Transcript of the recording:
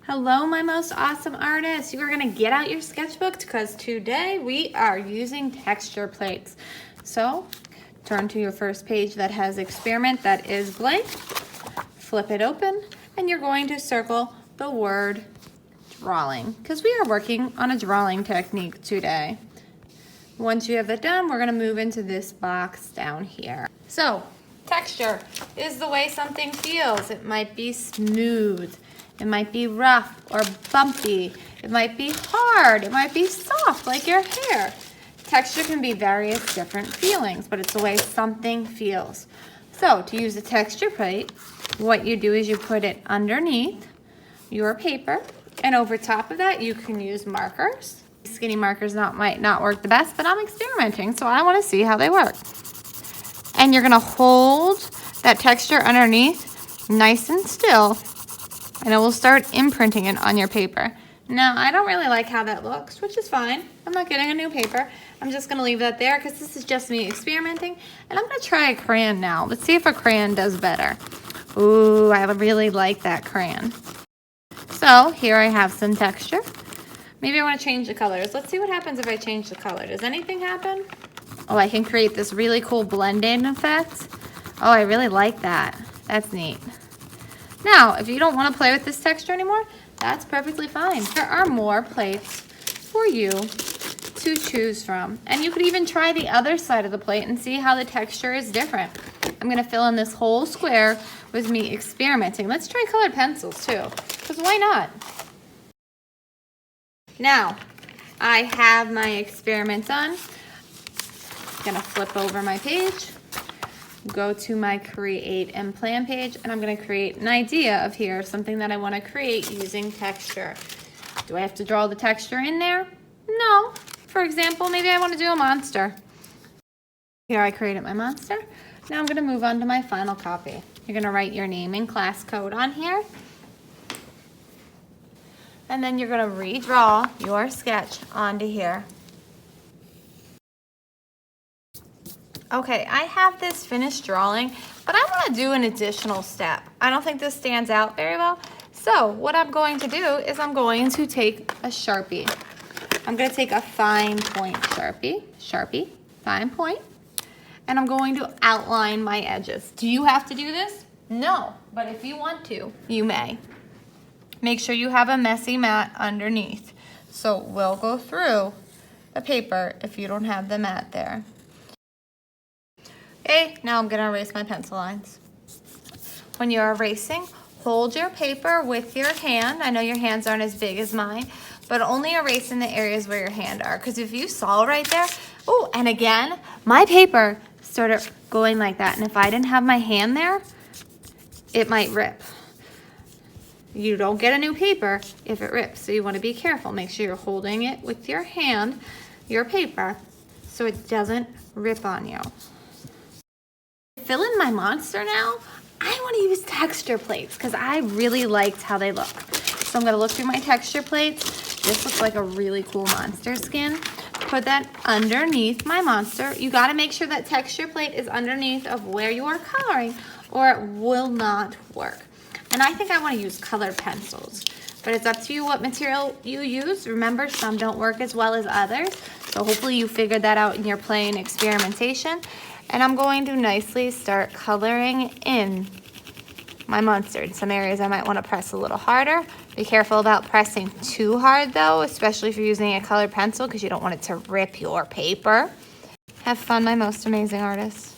Hello, my most awesome artists. You are gonna get out your sketchbook because today we are using texture plates. So turn to your first page that has experiment that is blank, flip it open, and you're going to circle the word drawing because we are working on a drawing technique today. Once you have that done, we're gonna move into this box down here. So texture is the way something feels. It might be smooth. It might be rough or bumpy. It might be hard. It might be soft like your hair. Texture can be various different feelings, but it's the way something feels. So to use a texture plate, what you do is you put it underneath your paper, and over top of that you can use markers. Skinny markers might not work the best, but I'm experimenting, so I want to see how they work. And you're gonna hold that texture underneath nice and still, and it will start imprinting it on your paper. Now, I don't really like how that looks, which is fine. I'm not getting a new paper. I'm just gonna leave that there because this is just me experimenting. And I'm gonna try a crayon now. Let's see if a crayon does better. Ooh, I really like that crayon. So here I have some texture. Maybe I wanna change the colors. Let's see what happens if I change the color. Does anything happen? Oh, I can create this really cool blend-in effect. Oh, I really like that. That's neat. Now, if you don't want to play with this texture anymore, that's perfectly fine. There are more plates for you to choose from. And you could even try the other side of the plate and see how the texture is different. I'm going to fill in this whole square with me experimenting. Let's try colored pencils too, because why not? Now, I have my experiment done. I'm going to flip over my page. Go to my create and plan page, and I'm going to create an idea of here, something that I want to create using texture. Do I have to draw the texture in there? No. For example, maybe I want to do a monster. Here I created my monster. Now I'm going to move on to my final copy. You're going to write your name and class code on here. And then you're going to redraw your sketch onto here. Okay, I have this finished drawing, but I want to do an additional step. I don't think this stands out very well. So what I'm going to do is I'm going to take a Sharpie. I'm going to take a fine point Sharpie, fine point, and I'm going to outline my edges. Do you have to do this? No, but if you want to, you may. Make sure you have a messy mat underneath. So we'll go through the paper if you don't have the mat there. Okay, now I'm gonna erase my pencil lines. When you're erasing, hold your paper with your hand. I know your hands aren't as big as mine, but only erase in the areas where your hand are. Because if you saw right there, oh, and again, my paper started going like that. And if I didn't have my hand there, it might rip. You don't get a new paper if it rips, so you wanna be careful. Make sure you're holding it with your hand, your paper, so it doesn't rip on you. Fill in my monster now, I want to use texture plates because I really liked how they look. So I'm going to look through my texture plates. This looks like a really cool monster skin. Put that underneath my monster. You got to make sure that texture plate is underneath of where you are coloring or it will not work. And I think I want to use colored pencils, but it's up to you what material you use. Remember, some don't work as well as others. So hopefully you figured that out in your play and experimentation. And I'm going to nicely start coloring in my monster. In some areas I might want to press a little harder. Be careful about pressing too hard though, especially if you're using a colored pencil because you don't want it to rip your paper. Have fun, my most amazing artists.